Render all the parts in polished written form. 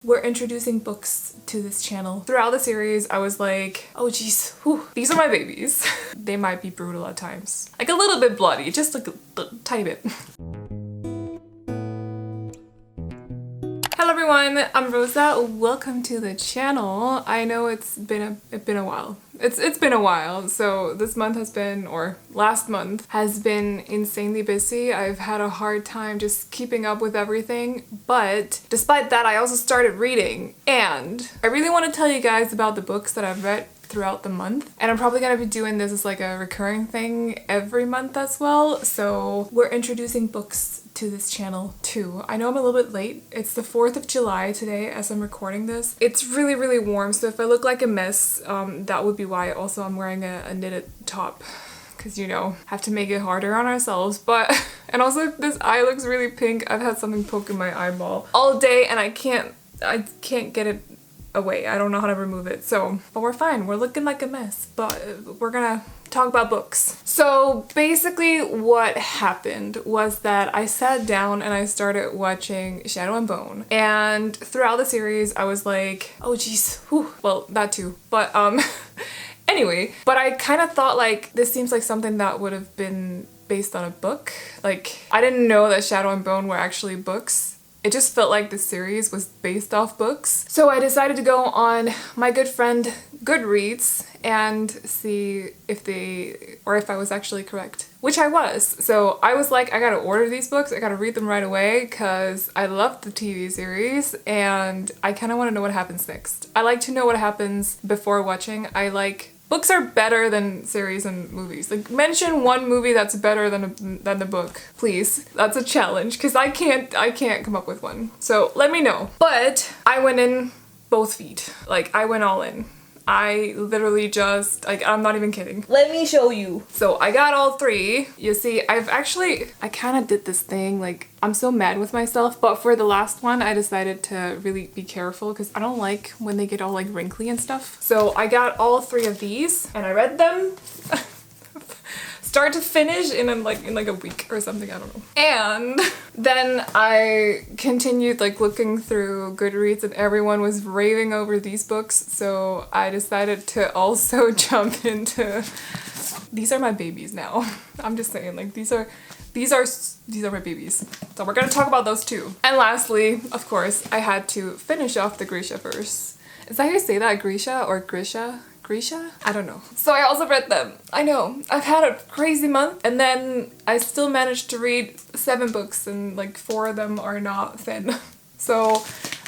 We're introducing books to this channel. Throughout the series, I was like, oh geez, whew, these are my babies. They might be brutal at times. Like a little bit bloody, just like a tiny bit. Hello everyone, I'm Rosa. Welcome to the channel. I know it's been a while. It's been a while. So this month has been, or last month has been insanely busy. I've had a hard time just keeping up with everything. But despite that, I also started reading, and I really want to tell you guys about the books that I've read throughout the month, and I'm probably gonna be doing this as like a recurring thing every month as well. So we're introducing books to this channel too. I know I'm a little bit late. It's the 4th of July today as I'm recording this. It's really warm, so if I look like a mess, that would be why. Also, I'm wearing a knitted top because, you know, have to make it harder on ourselves. But and also this eye looks really pink. I've had something poke in my eyeball all day and I can't get it away. I don't know how to remove it. So, but we're fine. We're looking like a mess, but we're gonna talk about books. So basically what happened was that I sat down and I started watching Shadow and Bone, and throughout the series I was like, oh geez, whew. Well, that too, but anyway, but I kind of thought like this seems like something that would have been based on a book. Like, I didn't know that Shadow and Bone were actually books. It just felt like the series was based off books. So I decided to go on my good friend Goodreads and see if I was actually correct, which I was. So I was like, I gotta order these books, I gotta read them right away because I love the TV series and I kind of want to know what happens next. I like to know what happens before watching. Books are better than series and movies. Like, mention one movie that's better than the book, please. That's a challenge, because I can't come up with one. So let me know. But I went in both feet. Like, I went all in. I literally just, like, I'm not even kidding. Let me show you. So I got all three. You see, I kind of did this thing, like, I'm so mad with myself, but for the last one, I decided to really be careful because I don't like when they get all like wrinkly and stuff. So I got all three of these and I read them start to finish in like a week or something, I don't know. And then I continued like looking through Goodreads and everyone was raving over these books, so I decided to also jump into, these are my babies now. I'm just saying, like, these are my babies. So we're gonna talk about those too. And lastly, of course, I had to finish off the Grishaverse. Is that how you say that? Grisha or Grisha? Grisha? I don't know. So I also read them. I know, I've had a crazy month, and then I still managed to read 7 books and like 4 of them are not thin. So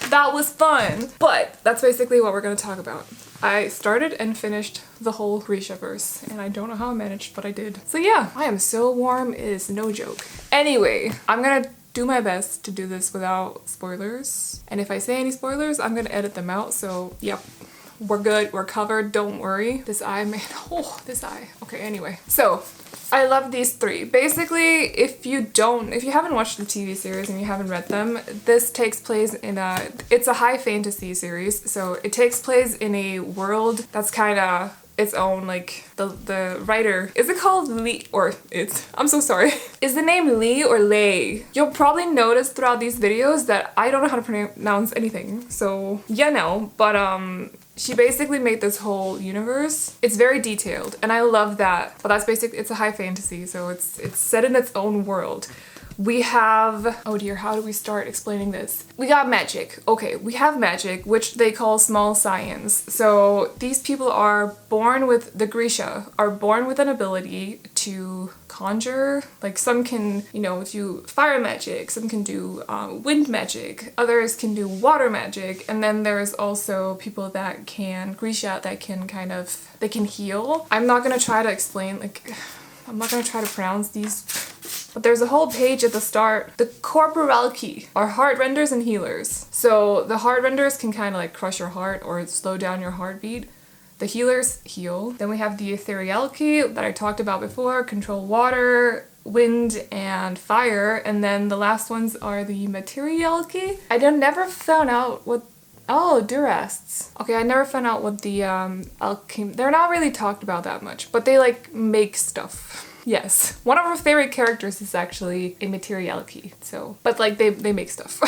that was fun. But that's basically what we're gonna talk about. I started and finished the whole Grishaverse, and I don't know how I managed, but I did. So yeah, I am so warm, it is no joke. Anyway, I'm gonna do my best to do this without spoilers. And if I say any spoilers, I'm gonna edit them out, so yep. We're good, we're covered, don't worry. This eye, man, oh, this eye. Okay, anyway. So, I love these 3. Basically, if you haven't watched the TV series and you haven't read them, this takes place in it's a high fantasy series, so it takes place in a world that's kind of its own. Like, the writer, is it called Lee, or I'm so sorry. Is the name Lee or Lei? You'll probably notice throughout these videos that I don't know how to pronounce anything, so yeah, no, but she basically made this whole universe. It's very detailed and I love that. But that's basically, it's a high fantasy, so it's set in its own world. We have, oh dear, how do we start explaining this? We got magic. Okay, we have magic, which they call small science. So these people are born with, the Grisha are born with an ability to conjure. Like, some can, you know, do fire magic, some can do wind magic, others can do water magic, and then there's also people that can, Grisha, that can kind of, they can heal. I'm not gonna try to explain, like, I'm not gonna try to pronounce these, but there's a whole page at the start. The Corporalki are heart renders and healers. So the heart renders can kind of like crush your heart or slow down your heartbeat. The healers heal. Then we have the Etherealki that I talked about before, control water, wind, and fire. And then the last ones are the Materialki. I never found out what, oh, Durasts. Okay, I never found out what the alchemy, they're not really talked about that much, but they like make stuff. Yes. One of our favorite characters is actually a Materialki, so, but like they make stuff.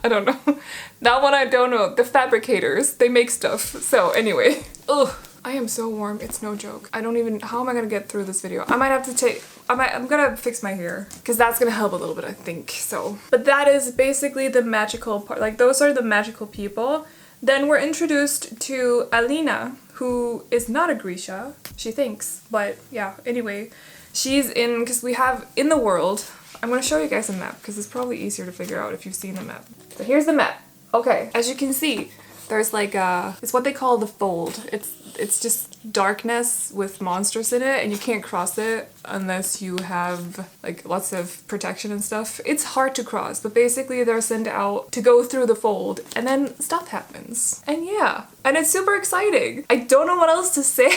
I don't know. That one I don't know. The fabricators, they make stuff. So anyway, ugh, I am so warm. It's no joke. I don't even, how am I gonna get through this video? I might have to take, I'm gonna fix my hair because that's gonna help a little bit, I think. So, but that is basically the magical part. Like those are the magical people. Then we're introduced to Alina, who is not a Grisha, she thinks, but yeah, anyway, she's in, because we have in the world, I'm going to show you guys a map because it's probably easier to figure out if you've seen the map. So here's the map. Okay, as you can see, there's like it's what they call the fold. It's just darkness with monsters in it and you can't cross it unless you have like lots of protection and stuff. It's hard to cross, but basically they're sent out to go through the fold and then stuff happens. And yeah, and it's super exciting. I don't know what else to say.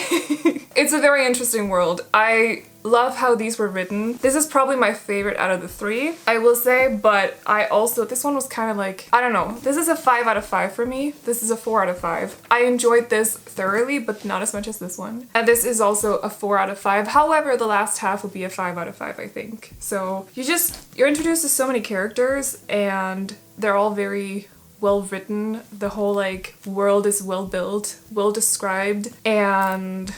It's a very interesting world. I love how these were written. This is probably my favorite out of the three, I will say, but I also, this one was kind of like, I don't know, this is a 5 out of 5 for me. This is a 4 out of 5. I enjoyed this thoroughly, but not as much as this one. And this is also a 4 out of 5. However, the last half would be a 5 out of 5, I think. So you're introduced to so many characters and they're all very well written. The whole like world is well built, well described, and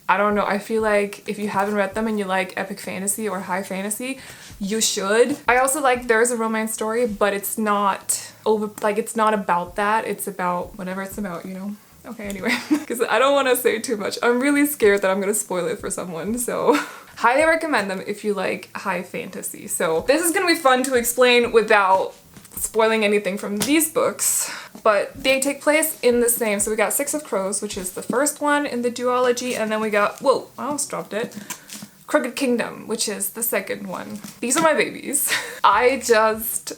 I don't know, I feel like if you haven't read them and you like epic fantasy or high fantasy, you should. I also like there's a romance story, but it's not it's not about that. It's about whatever it's about, you know? Okay, anyway, because I don't want to say too much. I'm really scared that I'm going to spoil it for someone, so highly recommend them if you like high fantasy. So this is going to be fun to explain without spoiling anything from these books, but they take place in the same. So we got Six of Crows, which is the first one in the duology, and then we got, whoa, I almost dropped it, Crooked Kingdom, which is the second one. These are my babies.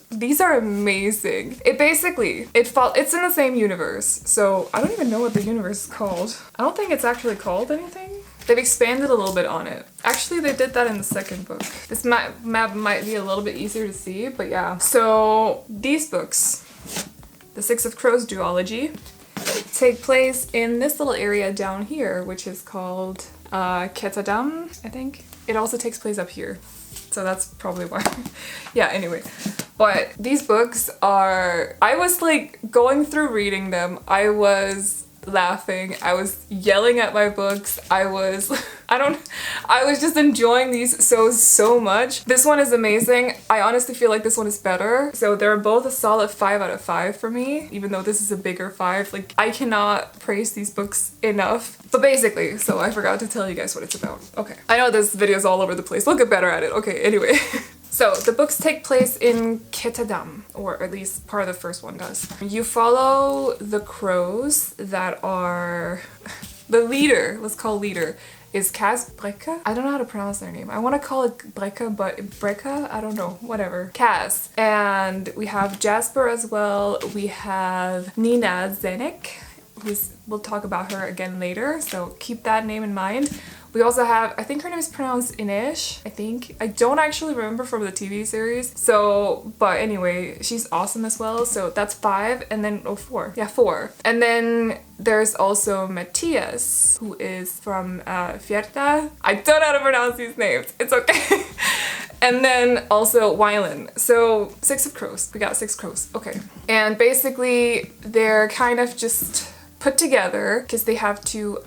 These are amazing. It's in the same universe, so I don't even know what the universe is called. I don't think it's actually called anything. They've expanded a little bit on it. Actually, they did that in the second book. This map might be a little bit easier to see, but yeah. So these books, the Six of Crows duology, take place in this little area down here, which is called Ketadam, I think. It also takes place up here. So that's probably why. Yeah, anyway. But these books are, I was like going through reading them, I was laughing, I was yelling at my books, I was just enjoying these so much. This one is amazing. I honestly feel like this one is better. So they're both a solid 5 out of 5 for me, even though this is a bigger 5. Like, I cannot praise these books enough. But basically, so I forgot to tell you guys what it's about. Okay. I know this video's all over the place. We'll get better at it. Okay, anyway. So the books take place in Ketadam, or at least part of the first one does. You follow the crows that are... The leader, let's call leader, is Kaz Breka? I don't know how to pronounce their name. I want to call it Breka, but Breka? I don't know. Whatever. Kaz. And we have Jasper as well. We have Nina Zenek, we'll talk about her again later, so keep that name in mind. We also have, I think her name is pronounced Inish, I think. I don't actually remember from the TV series. So, but anyway, she's awesome as well. So that's 5, and then, 4. Yeah, 4. And then there's also Matthias, who is from Fierta. I don't know how to pronounce these names. It's okay. And then also Wylan. So 6 of Crows. We got 6 crows. Okay. And basically, they're kind of just put together because they have to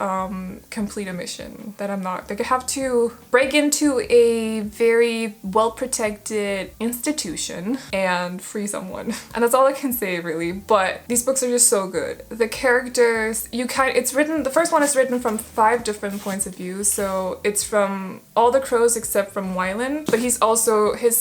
complete a mission that they have to break into a very well-protected institution and free someone. And that's all I can say really, but these books are just so good. The characters, the first one is written from 5 different points of view, so it's from all the crows except from Wylan, but his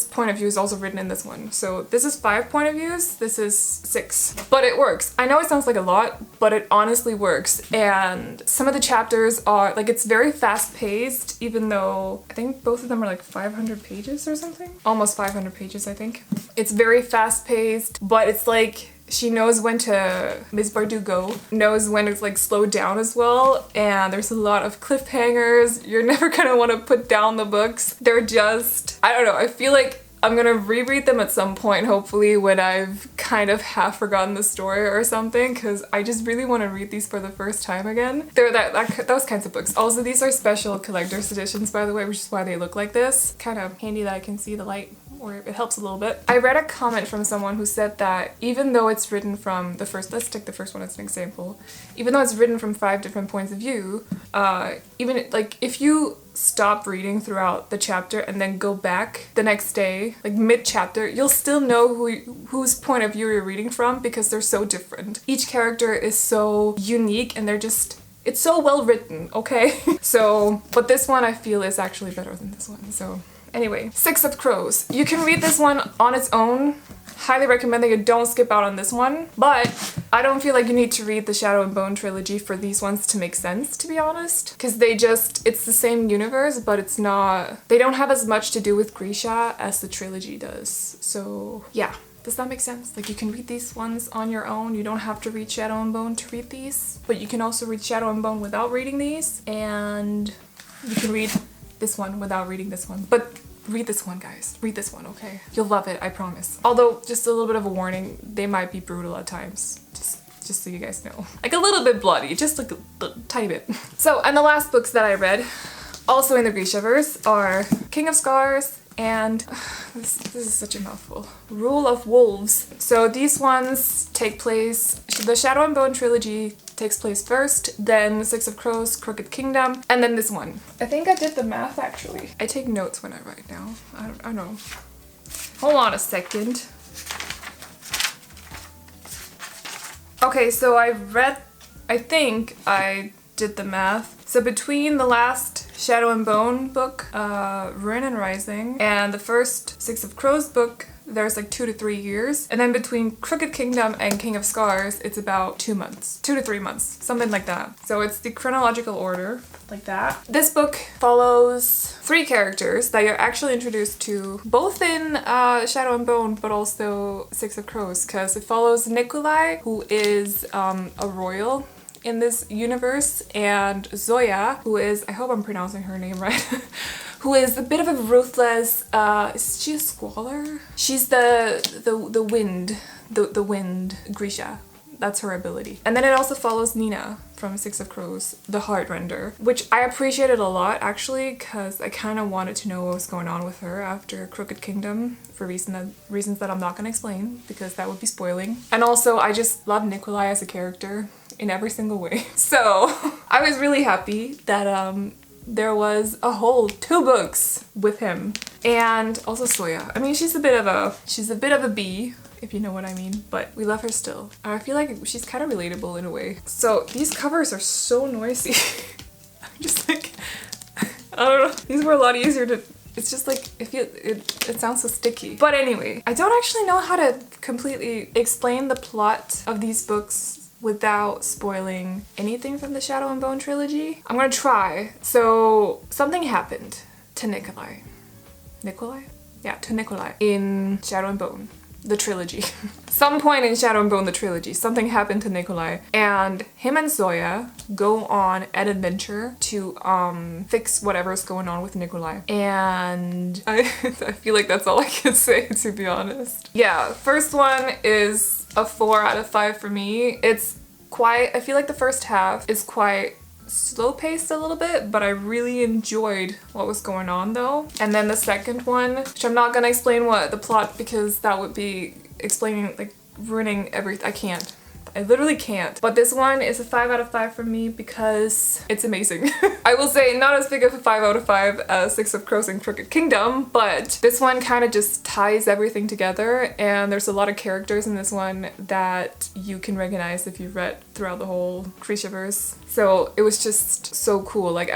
point of view is also written in this one. So this is 5 point of views, this is 6. But it works. I know it sounds like a lot, but it honestly works. And some of the chapters are like, it's very fast paced, even though I think both of them are like 500 pages or something. Almost 500 pages, I think. It's very fast paced, but it's like she knows when to, Ms. Bardugo knows when to like slow down as well, and there's a lot of cliffhangers. You're never gonna want to put down the books. They're just, I don't know, I feel like I'm gonna reread them at some point, hopefully, when I've kind of half forgotten the story or something, because I just really want to read these for the first time again. They're those kinds of books. Also, these are special collector's editions, by the way, which is why they look like this. Kind of handy that I can see the light or it helps a little bit. I read a comment from someone who said that even though it's written from the first, let's take the first one as an example, even though it's written from 5 different points of view, even like if you stop reading throughout the chapter and then go back the next day, like mid-chapter, you'll still know whose point of view you're reading from because they're so different. Each character is so unique and it's so well written, okay? So, but this one I feel is actually better than this one, so. Anyway, Six of Crows. You can read this one on its own. Highly recommend that you don't skip out on this one, but I don't feel like you need to read the Shadow and Bone trilogy for these ones to make sense, to be honest. Because it's the same universe, but it's not, they don't have as much to do with Grisha as the trilogy does. So yeah, does that make sense? Like you can read these ones on your own. You don't have to read Shadow and Bone to read these, but you can also read Shadow and Bone without reading these, and you can read this one without reading this one. But read this one, guys. Read this one, okay? You'll love it, I promise. Although, just a little bit of a warning, they might be brutal at times. Just so you guys know. Like a little bit bloody, just like a tiny bit. So, and the last books that I read, also in the Grishaverse, are King of Scars and this is such a mouthful. Rule of Wolves. So these ones take place, the Shadow and Bone trilogy takes place first, then Six of Crows, Crooked Kingdom, and then this one. I think I did the math actually. I take notes when I write now. I don't know. Hold on a second. Okay, so I think I did the math. So between the last Shadow and Bone book, Ruin and Rising, and the first Six of Crows book, there's like 2 to 3 years. And then between Crooked Kingdom and King of Scars, it's about 2 months. 2 to 3 months. Something like that. So it's the chronological order, like that. This book follows 3 characters that you're actually introduced to, both in Shadow and Bone, but also Six of Crows, because it follows Nikolai, who is a royal in this universe, and Zoya, who is, I hope I'm pronouncing her name right, who is a bit of a ruthless, is she a squaller? She's the wind, Grisha. That's her ability. And then it also follows Nina from Six of Crows, the Heartrender, which I appreciated a lot actually, because I kind of wanted to know what was going on with her after Crooked Kingdom for reasons that I'm not gonna explain because that would be spoiling. And also I just love Nikolai as a character in every single way. So I was really happy that there was a whole 2 books with him. And also Soya. I mean, she's a bit of a bee, if you know what I mean, but we love her still. I feel like she's kind of relatable in a way. So these covers are so noisy. I'm just like, I don't know. These were a lot easier to, it's just like, it sounds so sticky. But anyway, I don't actually know how to completely explain the plot of these books without spoiling anything from the Shadow and Bone trilogy. I'm gonna try. So something happened to Nikolai. Nikolai? Yeah, to Nikolai in Shadow and Bone, the trilogy. Some point in Shadow and Bone, the trilogy, something happened to Nikolai, and him and Zoya go on an adventure to fix whatever's going on with Nikolai. And I feel like that's all I can say, to be honest. Yeah, first one is a 4 out of 5 for me. It's quite, I feel like the first half is quite slow-paced a little bit, but I really enjoyed what was going on though. And then the second one, which I'm not gonna explain what the plot, because that would be explaining, like, ruining everything. I literally can't. But this one is a 5 out of 5 for me because it's amazing. I will say not as big of a 5 out of 5 as Six of Crows and Crooked Kingdom, but this one kind of just ties everything together, and there's a lot of characters in this one that you can recognize if you've read throughout the whole Grishaverse. So it was just so cool. Like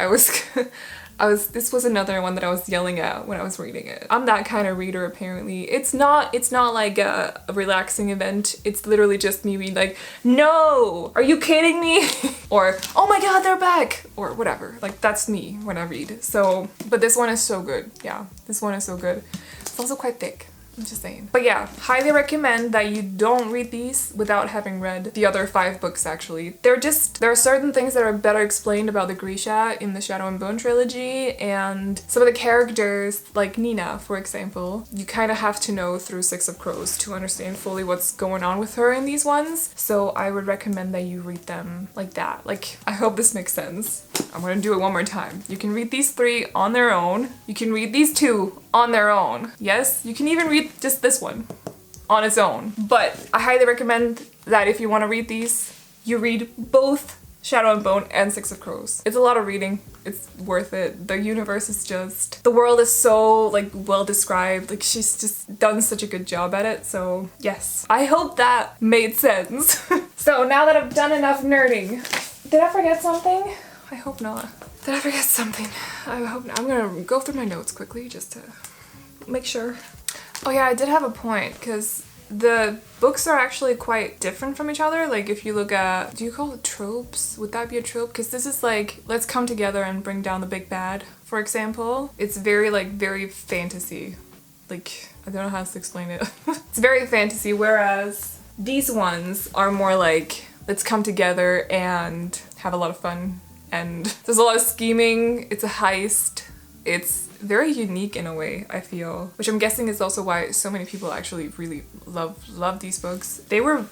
this was another one that I was yelling at when I was reading it. I'm that kind of reader apparently. It's not like a relaxing event. It's literally just me being like, no, are you kidding me? Or, oh my god, they're back! Or whatever. Like, that's me when I read. So, but this one is so good. Yeah, this one is so good. It's also quite thick. I'm just saying. But yeah, highly recommend that you don't read these without having read the other 5 books actually. There are certain things that are better explained about the Grisha in the Shadow and Bone trilogy, and some of the characters, like Nina for example, you kind of have to know through Six of Crows to understand fully what's going on with her in these ones. So I would recommend that you read them like that. Like, I hope this makes sense. I'm gonna do it one more time. You can read these 3 on their own. You can read these 2 on their own. Yes, you can even read just this one on its own. But I highly recommend that if you want to read these, you read both Shadow and Bone and Six of Crows. It's a lot of reading. It's worth it. The universe is just... the world is so, like, well described. Like, she's just done such a good job at it, so yes. I hope that made sense. So now that I've done enough nerding... did I forget something? I hope not. Did I forget something? I hope not. I'm gonna go through my notes quickly just to make sure. Oh yeah, I did have a point, because the books are actually quite different from each other. Like if you look at, do you call it tropes? Would that be a trope? Because this is like, let's come together and bring down the big bad, for example. It's very very fantasy. Like, I don't know how to explain it. It's very fantasy, whereas these ones are more like, let's come together and have a lot of fun. And there's a lot of scheming, it's a heist. It's very unique in a way, I feel, which I'm guessing is also why so many people actually really love these books. They were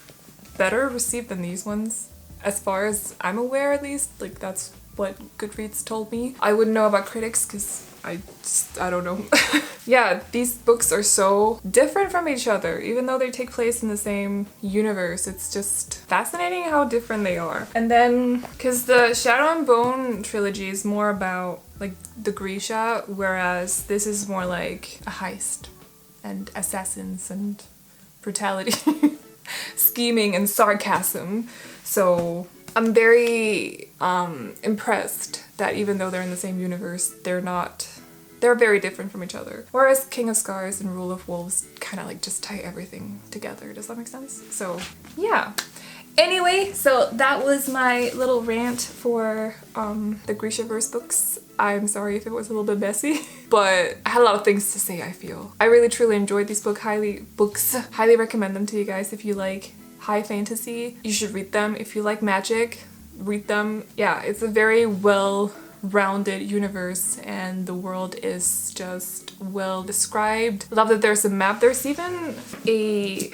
better received than these ones, as far as I'm aware at least. Like that's what Goodreads told me. I wouldn't know about critics because I don't know. Yeah, these books are so different from each other, even though they take place in the same universe. It's just fascinating how different they are. And then, because the Shadow and Bone trilogy is more about like the Grisha, whereas this is more like a heist and assassins and brutality, scheming and sarcasm. So I'm very impressed that even though they're in the same universe, they're very different from each other. Whereas King of Scars and Rule of Wolves kind of like just tie everything together. Does that make sense? So yeah. Anyway, so that was my little rant for the Grishaverse books. I'm sorry if it was a little bit messy, but I had a lot of things to say, I feel. I really truly enjoyed these books. Highly recommend them to you guys. If you like high fantasy, you should read them. If you like magic, read them. Yeah, it's a very well-rounded universe and the world is just well described. Love that there's a map. There's even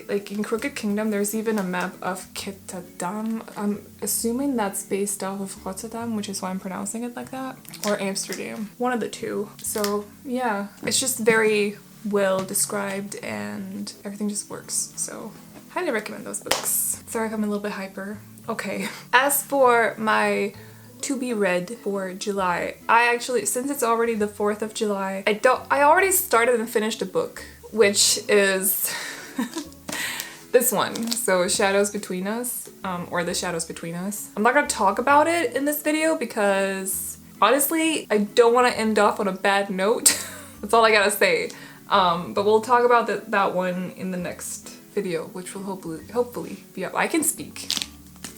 like in Crooked Kingdom, there's even a map of Kittadam. I'm assuming that's based off of Rotterdam, which is why I'm pronouncing it like that. Or Amsterdam. One of the two. So yeah, it's just very well described and everything just works. So highly recommend those books. Sorry if I'm a little bit hyper. Okay. As for my to be read for July, I actually, since it's already the 4th of July, I already started and finished a book, which is this one. So Shadows Between Us, or The Shadows Between Us. I'm not gonna talk about it in this video because honestly, I don't want to end off on a bad note. That's all I gotta say. But we'll talk about that one in the next video, which will hopefully be up. I can speak.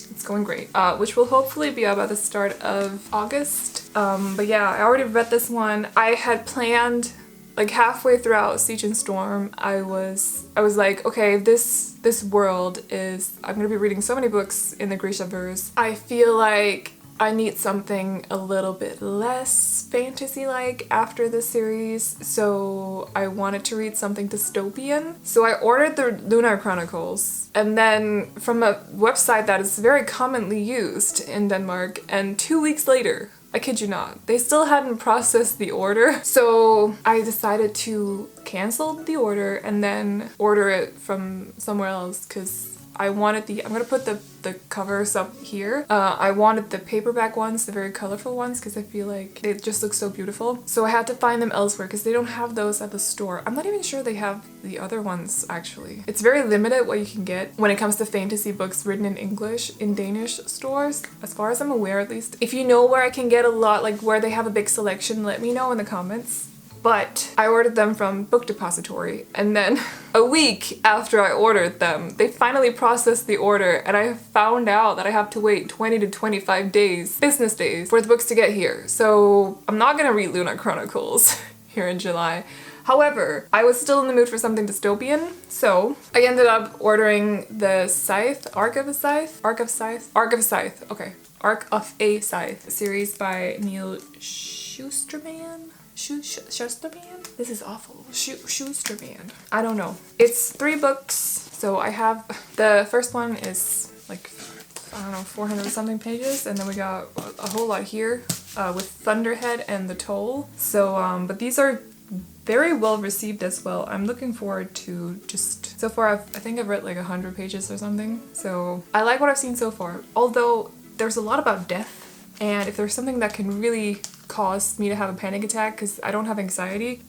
It's going great. Which will hopefully be up at the start of August. But yeah, I already read this one. I had planned, like halfway throughout Siege and Storm, I was like, okay, this world is, I'm gonna be reading so many books in the Grishaverse. I feel like I need something a little bit less fantasy-like after this series, so I wanted to read something dystopian. So I ordered the Lunar Chronicles, and then from a website that is very commonly used in Denmark, and 2 weeks later, I kid you not, they still hadn't processed the order. So I decided to cancel the order and then order it from somewhere else because I wanted I'm gonna put the covers up here. I wanted the paperback ones, the very colorful ones, because I feel like they just look so beautiful. So I had to find them elsewhere because they don't have those at the store. I'm not even sure they have the other ones actually. It's very limited what you can get when it comes to fantasy books written in English in Danish stores, as far as I'm aware at least. If you know where I can get a lot, like where they have a big selection, let me know in the comments. But I ordered them from Book Depository, and then a week after I ordered them, they finally processed the order, and I found out that I have to wait 20 to 25 days, business days, for the books to get here. So I'm not gonna read Lunar Chronicles here in July. However, I was still in the mood for something dystopian, so I ended up ordering the Scythe, Arc of a Scythe, okay, Arc of a Scythe, series by Neil Schusterman? Schusterman? This is awful. Schusterman. I don't know. It's 3 books, so I have, the first one is like, I don't know, 400 something pages, and then we got a whole lot here. with Thunderhead and The Toll. So, but these are very well received as well. I'm looking forward to just, so far I think I've read like 100 pages or something. So I like what I've seen so far. Although there's a lot about death, and if there's something that can really cause me to have a panic attack, because I don't have anxiety,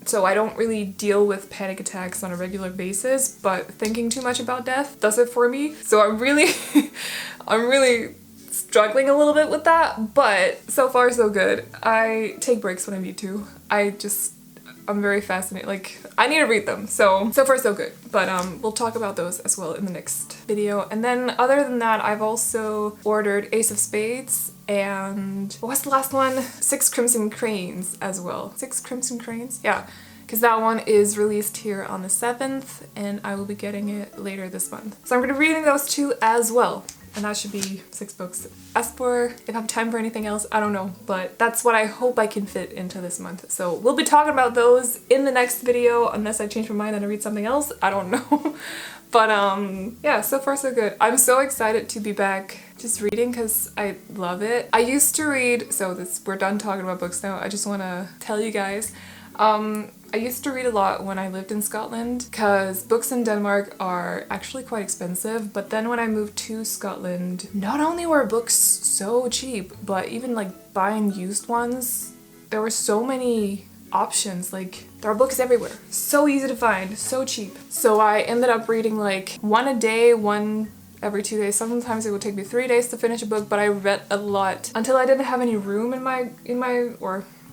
so I don't really deal with panic attacks on a regular basis, but thinking too much about death does it for me. So I'm really, I'm really struggling a little bit with that, but so far so good. I take breaks when I need to. I'm very fascinated. Like, I need to read them. So far so good. But we'll talk about those as well in the next video. And then other than that, I've also ordered Ace of Spades and what was the last one? 6 Crimson Cranes as well. 6 Crimson Cranes? Yeah. Because that one is released here on the 7th and I will be getting it later this month. So I'm going to be reading those 2 as well. And that should be 6 books. As for if I have time for anything else, I don't know. But that's what I hope I can fit into this month. So we'll be talking about those in the next video, unless I change my mind and I read something else. I don't know. But yeah, so far so good. I'm so excited to be back just reading because I love it. I used to read, so we're done talking about books now. I just want to tell you guys. I used to read a lot when I lived in Scotland because books in Denmark are actually quite expensive, but then when I moved to Scotland, not only were books so cheap, but even like buying used ones, there were so many options. Like, there are books everywhere. So easy to find, so cheap. So I ended up reading like 1 a day, 1 every 2 days. Sometimes it would take me 3 days to finish a book, but I read a lot until I didn't have any room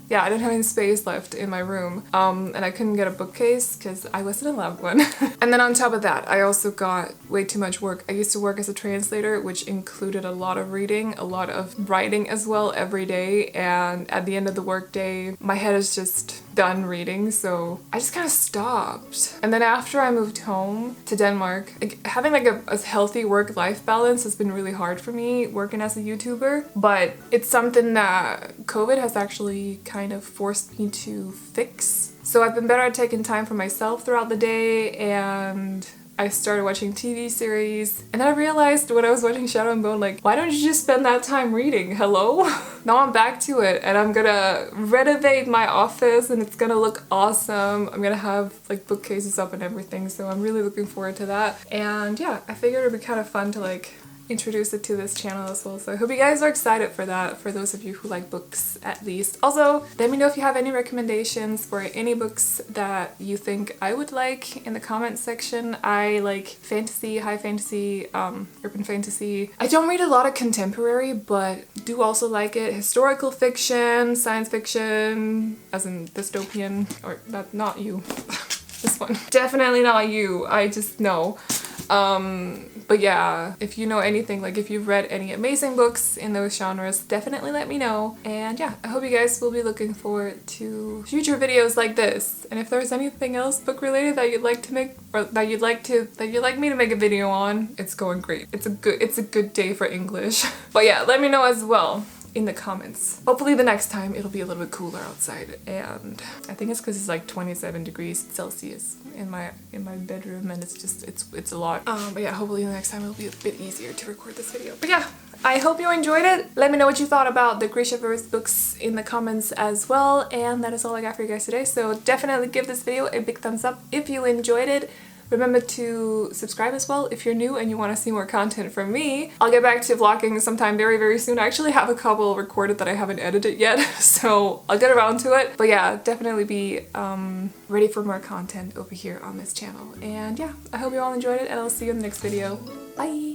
yeah, I didn't have any space left in my room, and I couldn't get a bookcase because I wasn't allowed one. And then on top of that, I also got way too much work. I used to work as a translator, which included a lot of reading, a lot of writing as well every day, and at the end of the workday, my head is just done reading, so I just kind of stopped. And then after I moved home to Denmark, like, having like a healthy work-life balance has been really hard for me working as a YouTuber, but it's something that COVID has actually kind of forced me to fix. So I've been better at taking time for myself throughout the day, and I started watching TV series, and then I realized when I was watching Shadow and Bone, like, why don't you just spend that time reading? Hello? Now I'm back to it, and I'm gonna renovate my office, and it's gonna look awesome. I'm gonna have like bookcases up and everything, so I'm really looking forward to that. And yeah, I figured it'd be kind of fun to like introduce it to this channel as well. So I hope you guys are excited for that, for those of you who like books at least. Also, let me know if you have any recommendations for any books that you think I would like in the comment section. I like fantasy, high fantasy, urban fantasy. I don't read a lot of contemporary, but do also like it. Historical fiction, science fiction, as in dystopian, or not you. This one. Definitely not you. I just know. But yeah, if you know anything, like if you've read any amazing books in those genres, definitely let me know. And yeah, I hope you guys will be looking forward to future videos like this. And if there's anything else book related that you'd like to make, or that you'd like me to make a video on, it's going great. It's a good day for English. But yeah, let me know as well in the comments. Hopefully the next time it'll be a little bit cooler outside, and I think it's because it's like 27 degrees Celsius in my bedroom, and it's a lot. But yeah, hopefully the next time it'll be a bit easier to record this video. But yeah, I hope you enjoyed it. Let me know what you thought about the Grishaverse books in the comments as well, and that is all I got for you guys today. So definitely give this video a big thumbs up if you enjoyed it. Remember to subscribe as well if you're new and you want to see more content from me. I'll get back to vlogging sometime very, very soon. I actually have a couple recorded that I haven't edited yet, so I'll get around to it. But yeah, definitely be ready for more content over here on this channel. And yeah, I hope you all enjoyed it, and I'll see you in the next video. Bye!